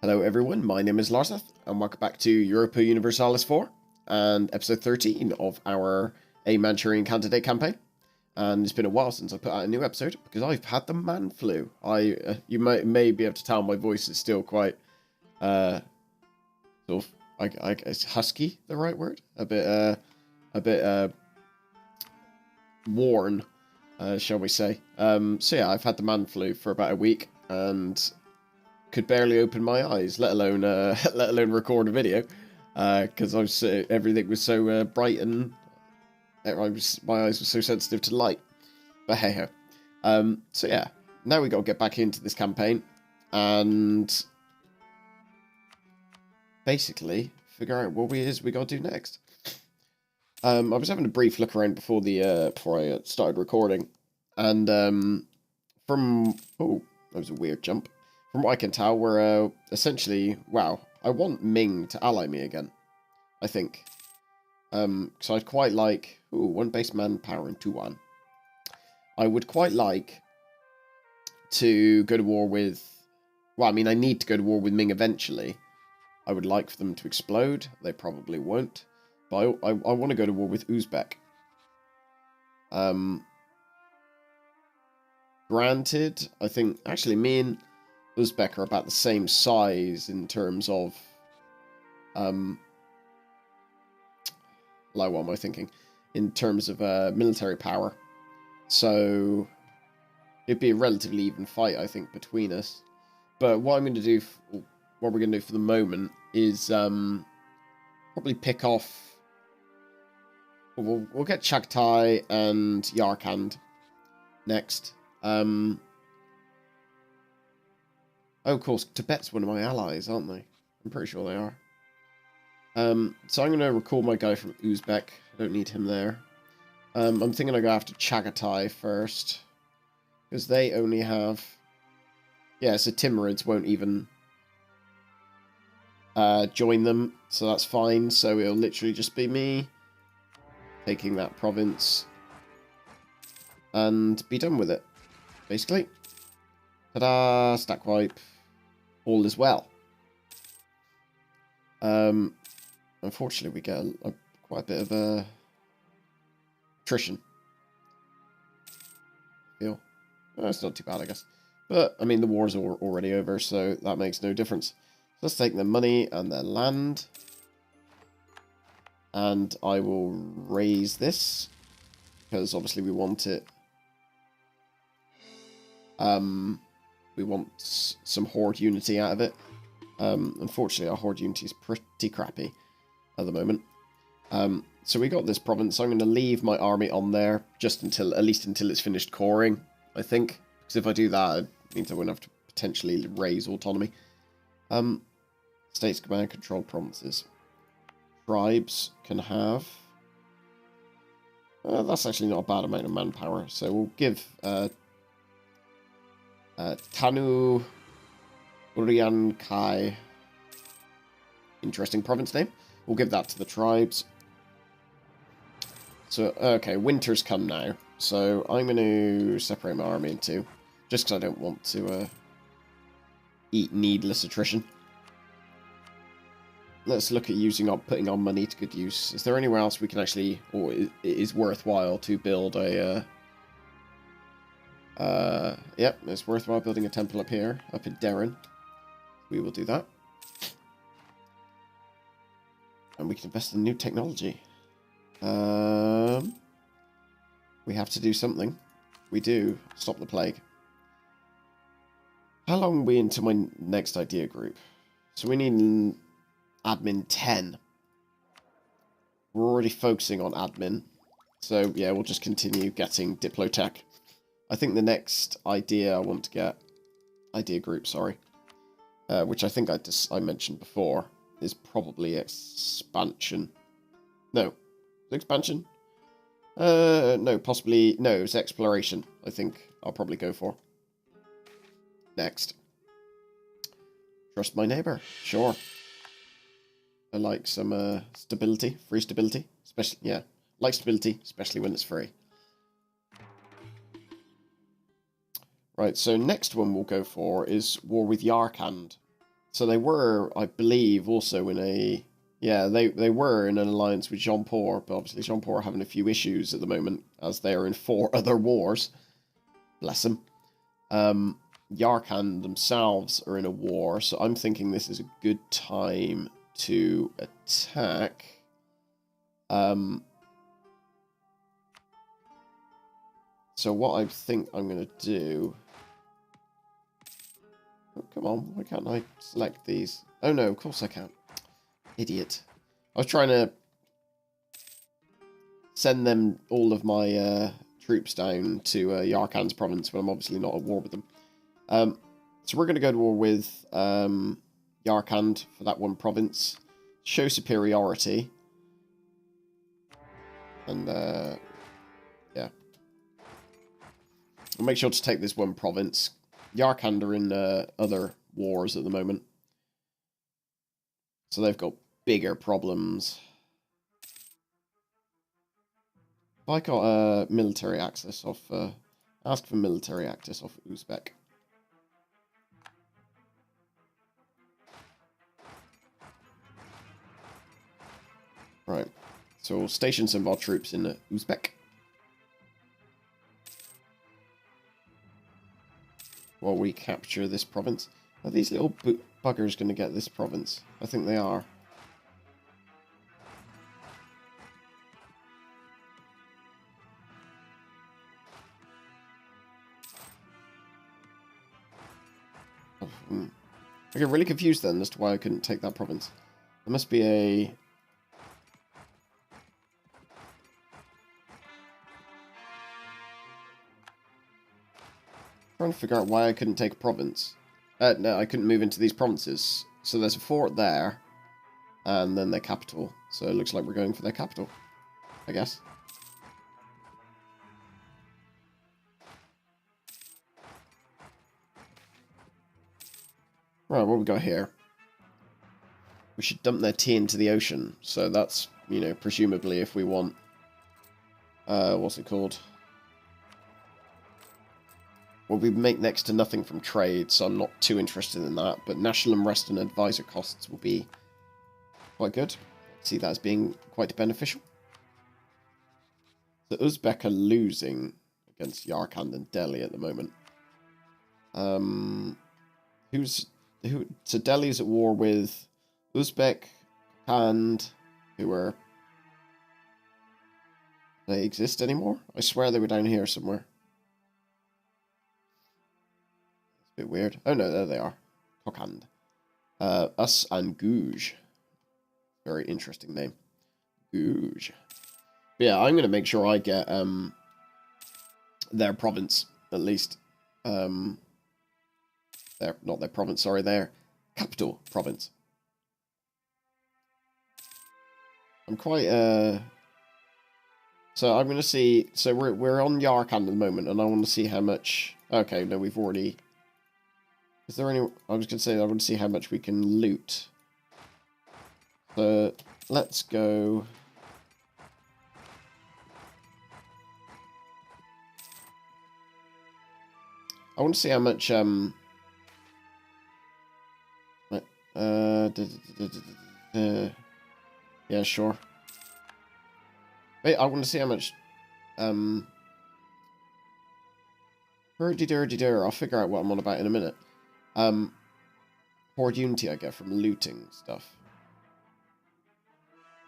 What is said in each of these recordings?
Hello everyone, my name is Larseth, and welcome back to Europa Universalis IV, and episode 13 of our A Manchurian Candidate campaign. And it's been a while since I put out a new episode, because I've had the man flu. You may be able to tell my voice is still quite, sort of, is husky the right word? A bit worn, shall we say. So yeah, I've had the man flu for about a week, and could barely open my eyes, let alone record a video, because everything was so bright and my eyes were so sensitive to light. But hey ho. So yeah, now we got to get back into this campaign and basically figure out what we got to do next. I was having a brief look around before I started recording, and that was a weird jump. From what I can tell, we're essentially... Wow, I want Ming to ally me again, I think. So I'd quite like... Ooh, 1 base manpower and 2-1. I would quite like to go to war with... Well, I mean, I need to go to war with Ming eventually. I would like for them to explode. They probably won't. But I want to go to war with Uzbek. Granted, I think... Actually, me and Uzbek are about the same size in terms of, like, what am I thinking? In terms of military power. So it'd be a relatively even fight, I think, between us. But what I'm going to do, what we're going to do for the moment is probably pick off. We'll get Chagtai and Yarkand next. Oh, of course, Tibet's one of my allies, aren't they? I'm pretty sure they are. So I'm going to recall my guy from Uzbek. I don't need him there. I'm thinking I'm going to go after Chagatai first. Because they only have... Yeah, so Timurids won't even join them. So that's fine. So it'll literally just be me taking that province. And be done with it, basically. Ta-da! Stack wipe. All is well. Unfortunately, we get quite a bit of attrition. Feel. It's not too bad, I guess. But, I mean, the war's already over, so that makes no difference. So let's take their money and their land. And I will raise this, because obviously we want it. We want some horde unity out of it. Unfortunately, our horde unity is pretty crappy at the moment. So we got this province. So I'm going to leave my army on there just at least until it's finished coring, I think. Because if I do that, it means I won't have to potentially raise autonomy. States command controlled provinces. Tribes can have... that's actually not a bad amount of manpower. So we'll give... Tanu Urian Kai. Interesting province name. We'll give that to the tribes. So, okay, winter's come now. So I'm going to separate my army in two. Just because I don't want to eat needless attrition. Let's look at putting our money to good use. Is there anywhere else we can actually, or it is worthwhile to build a... Yep, it's worthwhile building a temple up here, up in Darren. We will do that. And we can invest in new technology. We have to do something. We do. Stop the plague. How long are we into my next idea group? So we need an admin 10. We're already focusing on admin. So, yeah, we'll just continue getting Diplotech. I think the next idea I want to get, idea group, sorry, which I think I mentioned before, is probably expansion. No, expansion? No, possibly, no, it's exploration, I think I'll probably go for. Next. Trust my neighbor, sure. I like some stability, free stability, especially, yeah, like stability, especially when it's free. Right, so next one we'll go for is war with Yarkand. So they were, I believe, also in a... Yeah, they were in an alliance with Jean-Paul, but obviously Jean-Paul are having a few issues at the moment, as they are in 4 other wars. Bless them. Yarkand themselves are in a war, so I'm thinking this is a good time to attack. So what I think I'm going to do... Oh, come on, why can't I select these? Oh no, of course I can't. Idiot. I was trying to send them all of my troops down to Yarkand's province, but I'm obviously not at war with them. So we're going to go to war with Yarkand for that one province. Show superiority. And, yeah. We'll make sure to take this one province. Yarkand are in other wars at the moment. So they've got bigger problems. If I got military access off... ask for military access off Uzbek. Right. So we'll station some of our troops in Uzbek. While we capture this province. Are these little buggers going to get this province? I think they are. I get really confused then as to why I couldn't take that province. There must be a... trying to figure out why I couldn't take a province. No, I couldn't move into these provinces. So there's a fort there, and then their capital. So it looks like we're going for their capital, I guess. Right, what we got here? We should dump their tea into the ocean. So that's, you know, presumably if we want... what's it called? Well, we make next to nothing from trade, so I'm not too interested in that. But national unrest and advisor costs will be quite good. I see that as being quite beneficial. The Uzbek are losing against Yarkand and Delhi at the moment. So Delhi's at war with Uzbek and who are... Do they exist anymore? I swear they were down here somewhere. Bit weird. Oh no, there they are. Kokand. Us and Gouge. Very interesting name. Gouge. But yeah, I'm going to make sure I get their province, at least. Not their province, sorry, their capital province. I'm quite... So I'm going to see... So we're on Yarkand at the moment, and I want to see how much... Okay, no, we've already... Is there any... I was going to say I want to see how much we can loot. So, let's go... I want to see how much, yeah, sure. Wait, I want to see how much, I'll figure out what I'm on about in a minute. Horde Unity I get from looting stuff.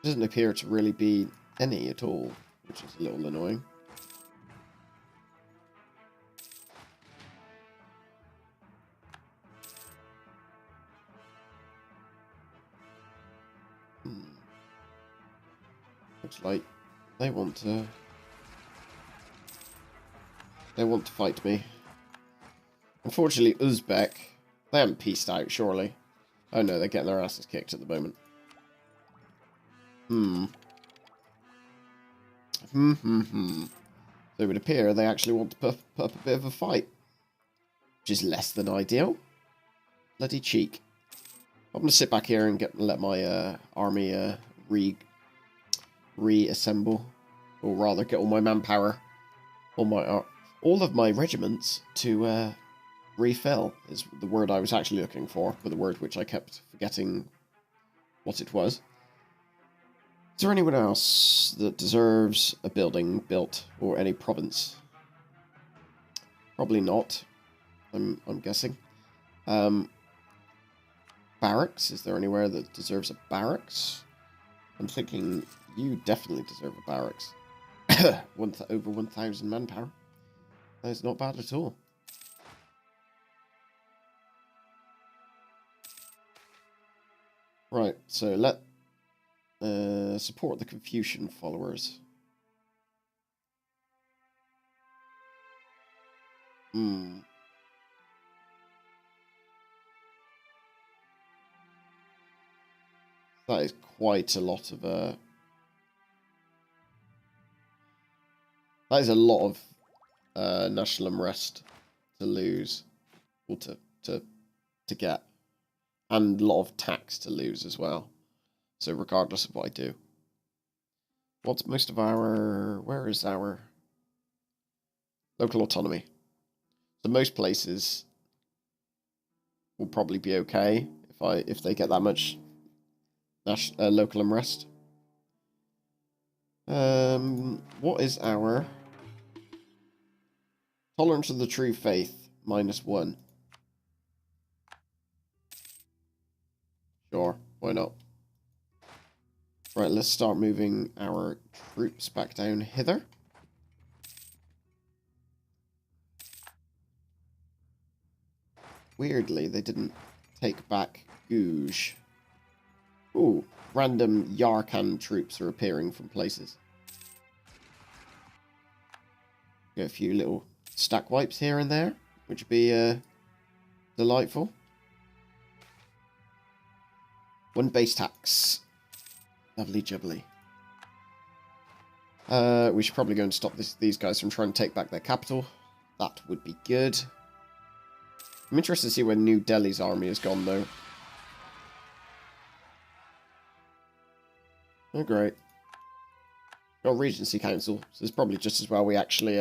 Doesn't appear to really be any at all, which is a little annoying. Looks like they want to fight me. Unfortunately, Uzbek, they haven't peaced out, surely. Oh no, they're getting their asses kicked at the moment. So it would appear they actually want to put up a bit of a fight. Which is less than ideal. Bloody cheek. I'm going to sit back here and let my army reassemble. Or rather, get all my manpower. All of my regiments to refill is the word I was actually looking for, but the word which I kept forgetting what it was. Is there anyone else that deserves a building built, or any province? Probably not, I'm guessing. Barracks? Is there anywhere that deserves a barracks? I'm thinking you definitely deserve a barracks. Over 1,000 manpower. That is not bad at all. Right, so let support the Confucian followers. That is quite a lot of that is a lot of national unrest to lose, or to get, and a lot of tax to lose as well. So regardless of what I do, what's most of our? Where is our local autonomy? So most places will probably be okay if they get that much local unrest. What is our tolerance of the true faith? -1. Sure, why not? Right, let's start moving our troops back down hither. Weirdly, they didn't take back Gouge. Ooh, random Yarkhan troops are appearing from places. Get a few little stack wipes here and there, which would be delightful. 1 base tax. Lovely jubbly. We should probably go and stop these guys from trying to take back their capital. That would be good. I'm interested to see where New Delhi's army has gone, though. Oh, great. Got Regency Council, so it's probably just as well we actually,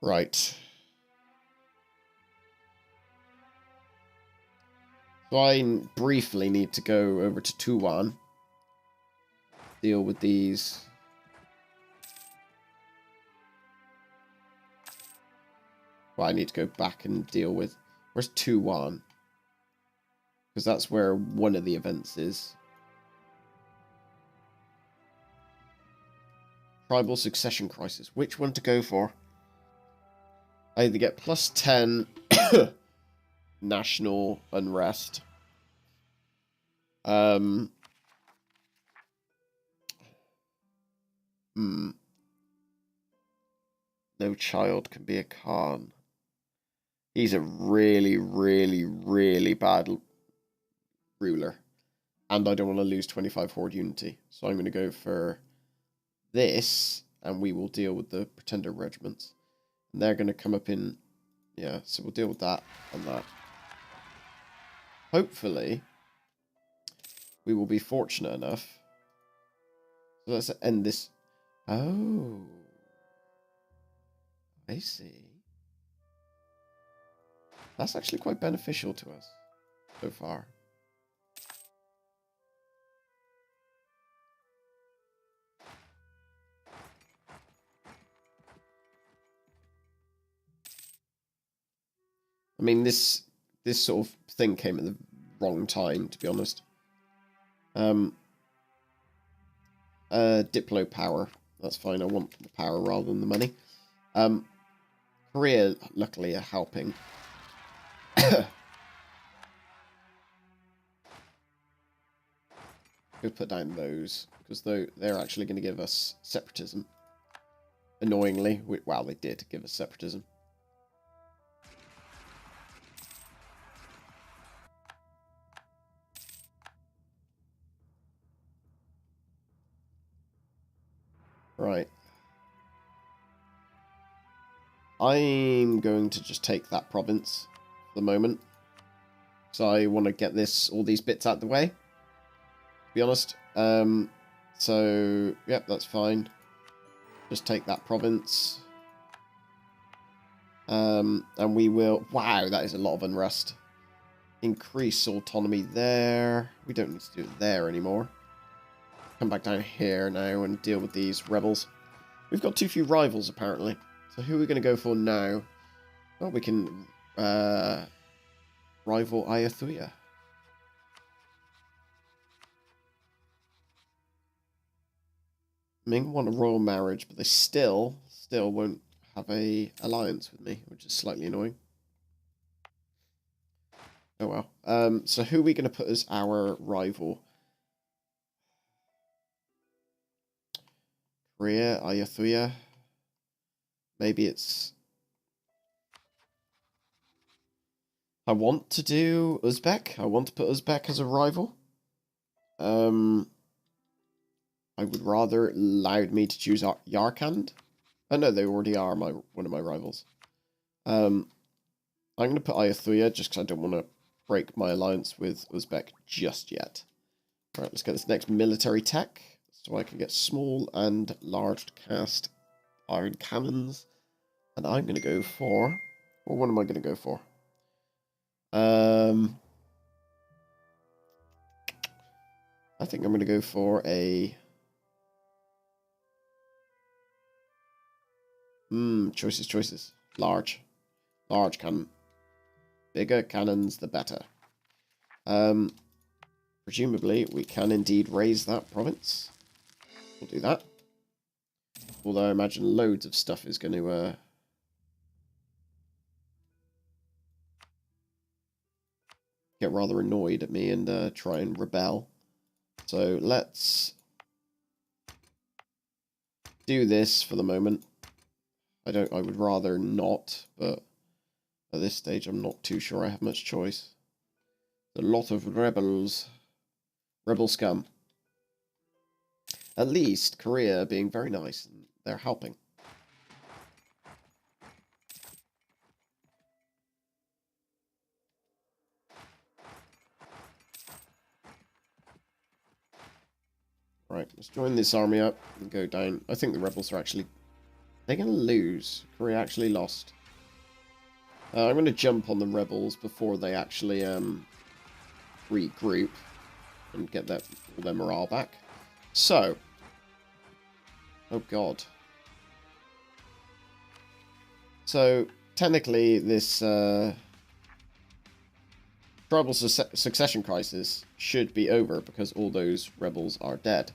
Right. So I briefly need to go over to Tuwan. Deal with these. Well, I need to go back and deal with... Where's Tuwan? Because that's where one of the events is. Tribal succession crisis. Which one to go for? I either get +10 national unrest. No child can be a Khan. He's a really, really, really bad ruler. And I don't want to lose 25 Horde Unity. So I'm going to go for this, and we will deal with the Pretender regiments. And they're going to come up in... Yeah, so we'll deal with that and that. Hopefully, we will be fortunate enough. So let's end this. Oh. I see. That's actually quite beneficial to us so far. I mean, this sort of thing came at the wrong time, to be honest. Diplo power. That's fine. I want the power rather than the money. Korea, luckily, are helping. Go put down those, because they're actually going to give us separatism. Annoyingly. Well, they did give us separatism. Right. I'm going to just take that province for the moment. So I want to get all these bits out the way, to be honest. So, yep, that's fine. Just take that province. And we will... Wow, that is a lot of unrest. Increase autonomy there. We don't need to do it there anymore. Come back down here now and deal with these rebels. We've got too few rivals, apparently. So who are we going to go for now? Well, we can rival Ayutthaya. Ming want a royal marriage, but they still won't have a alliance with me, which is slightly annoying. Oh well. So who are we going to put as our rival? Korea, Ayutthaya. Maybe it's... I want to do Uzbek. I want to put Uzbek as a rival. I would rather it allowed me to choose Yarkand. Oh no, they already are one of my rivals. I'm going to put Ayutthaya just because I don't want to break my alliance with Uzbek just yet. Alright, let's get this next military tech. So I can get small and large cast iron cannons. And I'm going to go for... Well, what am I going to go for? I think I'm going to go for a... choices. Large cannon. Bigger cannons, the better. Presumably, we can indeed raise that province. We'll do that. Although I imagine loads of stuff is going to... get rather annoyed at me and try and rebel. So let's do this for the moment. I would rather not, but at this stage I'm not too sure I have much choice. A lot of rebels. Rebel scum. At least Korea being very nice and they're helping. Right, let's join this army up and go down. I think the rebels are actually... They're going to lose. Korea actually lost. I'm going to jump on the rebels before they actually regroup and get all their morale back. So... Oh god. So, technically, this tribal succession crisis should be over because all those rebels are dead.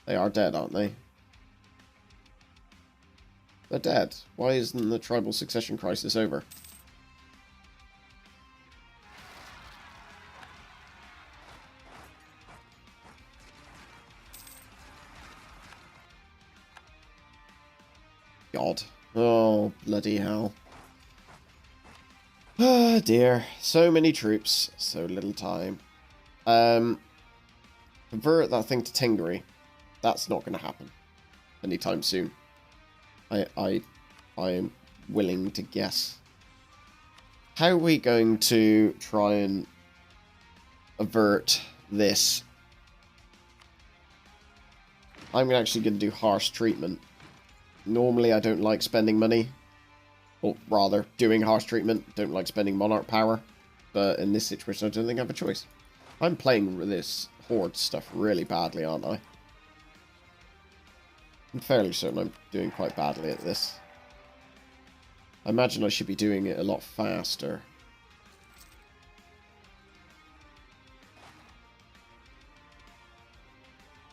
They are dead, aren't they? They're dead. Why isn't the tribal succession crisis over? God. Oh, bloody hell. Ah, dear. So many troops. So little time. Convert that thing to Tingri. That's not going to happen anytime soon. I am willing to guess. How are we going to try and avert this? I'm actually going to do harsh treatment. Normally I don't like spending money. Or rather, doing harsh treatment. Don't like spending monarch power. But in this situation I don't think I have a choice. I'm playing with this horde stuff really badly, aren't I? I'm fairly certain I'm doing quite badly at this. I imagine I should be doing it a lot faster.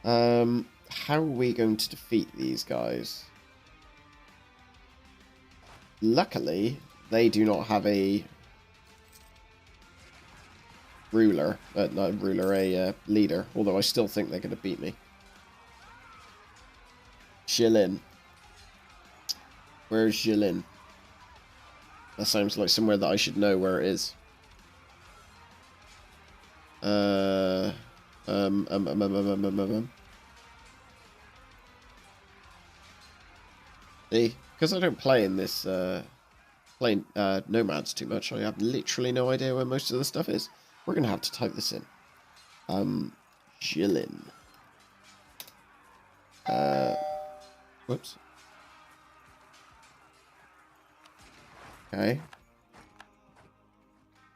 How are we going to defeat these guys? Luckily, they do not have a ruler. Not a ruler, a leader. Although I still think they're going to beat me. Jilin. Where's Jilin? That sounds like somewhere that I should know where it is. See? Because I don't play in this playing Nomads too much. I have literally no idea where most of the stuff is. We're going to have to type this in. Jilin. Whoops. Okay.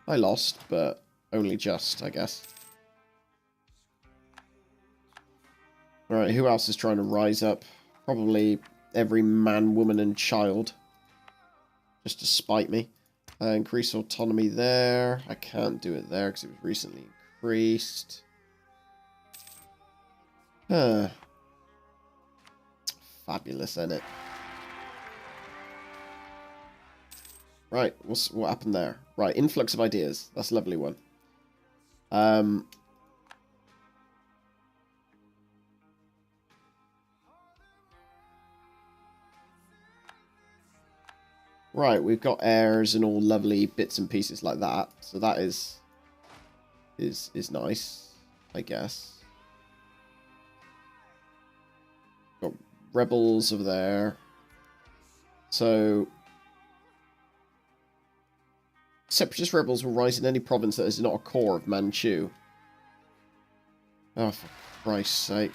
I lost, but only just, I guess. Alright, who else is trying to rise up? Probably every man, woman, and child. Just to spite me. Increase autonomy there. I can't do it there because it was recently increased. Huh. Fabulous, isn't it? Right, what happened there? Right, influx of ideas. That's a lovely one. Right, we've got heirs and all lovely bits and pieces like that. So that is nice, I guess. Got rebels over there. So separatist rebels will rise in any province that is not a core of Manchu. Oh, for Christ's sake.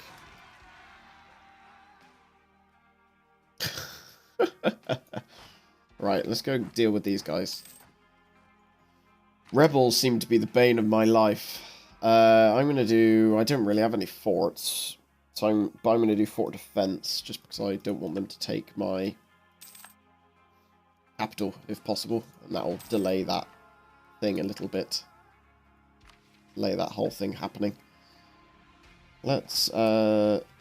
Right, let's go deal with these guys. Rebels seem to be the bane of my life. I'm going to do... I don't really have any forts. So I'm going to do fort defense, just because I don't want them to take my capital, if possible. And that'll delay that thing a little bit. Delay that whole thing happening. Let's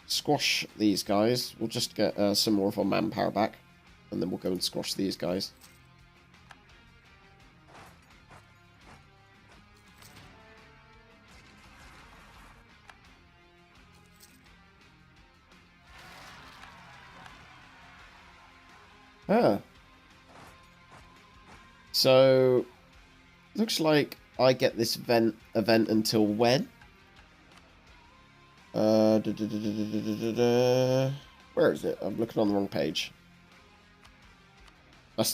squash these guys. We'll just get some more of our manpower back. And then we'll go and squash these guys. Ah. So, looks like I get this event until when? Where is it? I'm looking on the wrong page.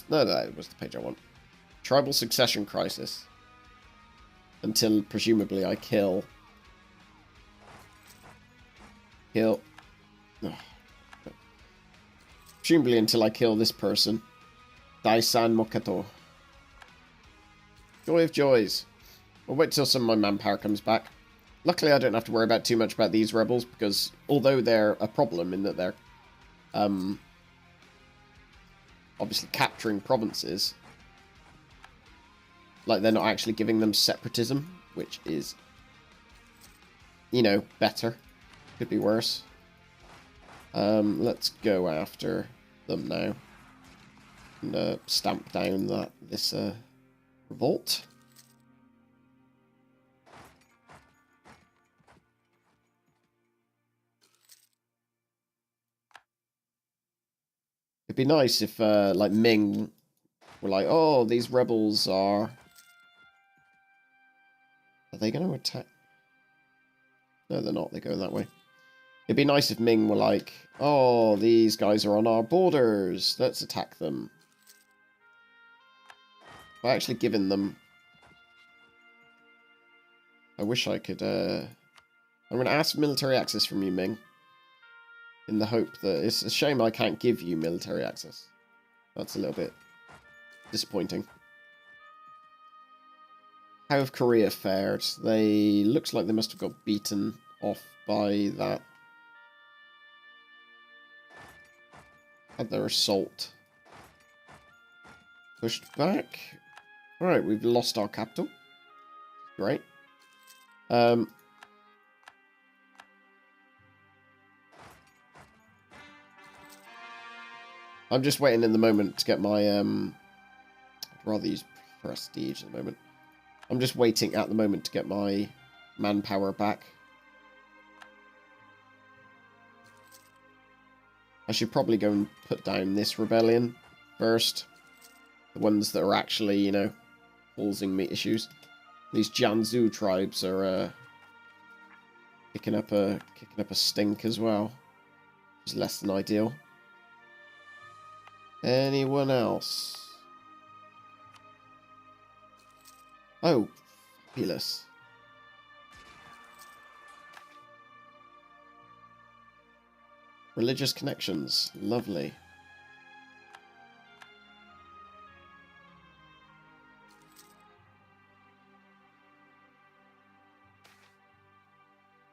No, that was the page I want. Tribal succession crisis. Until, presumably, I kill... Oh. Presumably until I kill this person. Daisan Mokato. Joy of joys. I'll wait till some of my manpower comes back. Luckily, I don't have to worry about too much about these rebels, because although they're a problem in that they're... obviously capturing provinces, like they're not actually giving them separatism, which is, you know, better. Could be worse. Let's go after them now and stamp down this revolt. It'd be nice if, like, Ming were like, oh, these rebels are... Are they going to attack? No, they're not. They're going that way. It'd be nice if Ming were like, oh, these guys are on our borders. Let's attack them. By actually giving them... I wish I could... I'm going to ask for military access from you, Ming. In the hope that... It's a shame I can't give you military access. That's a little bit disappointing. How have Korea fared? They... Looks like they must have got beaten off by that. Had their assault pushed back. Alright, we've lost our capital. Great. I'm just waiting in the moment to get my, I'd rather use prestige at the moment. I'm just waiting at the moment to get my manpower back. I should probably go and put down this rebellion first. The ones that are actually, you know, causing me issues. These Jianzhou tribes are kicking up a stink as well. Which is less than ideal. Anyone else? Oh, fabulous. Religious connections. Lovely.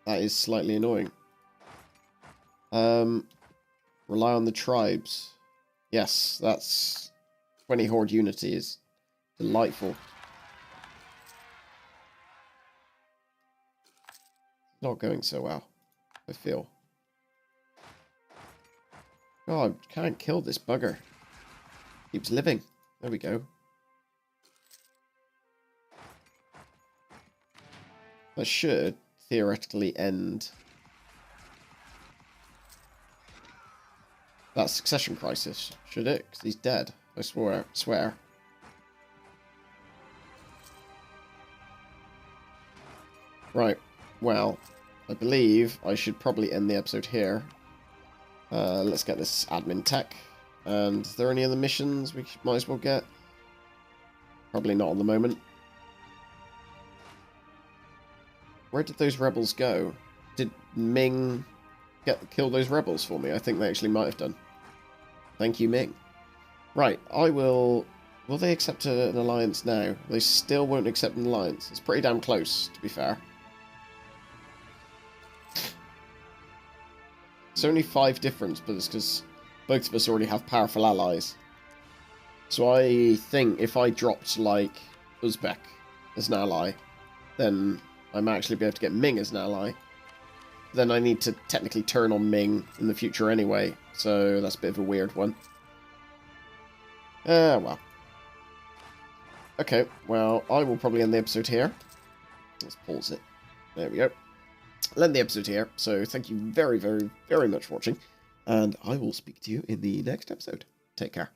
That is slightly annoying. Rely on the tribes. Yes, that's 20 Horde unity is delightful. Not going so well, I feel. God, can't kill this bugger. Keeps living. There we go. That should theoretically end that succession crisis, should it? Because he's dead. I swear. Right. Well, I believe I should probably end the episode here. Let's get this admin tech. And is there any other missions we might as well get? Probably not at the moment. Where did those rebels go? Did Ming kill those rebels for me? I think they actually might have done. Thank you, Ming. Right, I will... Will they accept an alliance now? They still won't accept an alliance. It's pretty damn close, to be fair. It's only 5 difference, but it's because both of us already have powerful allies. So I think if I dropped, like, Uzbek as an ally, then I might actually be able to get Ming as an ally. Then I need to technically turn on Ming in the future anyway, so that's a bit of a weird one. Well. Okay, well, I will probably end the episode here. Let's pause it. There we go. I'll end the episode here, so thank you very, very, very much for watching, and I will speak to you in the next episode. Take care.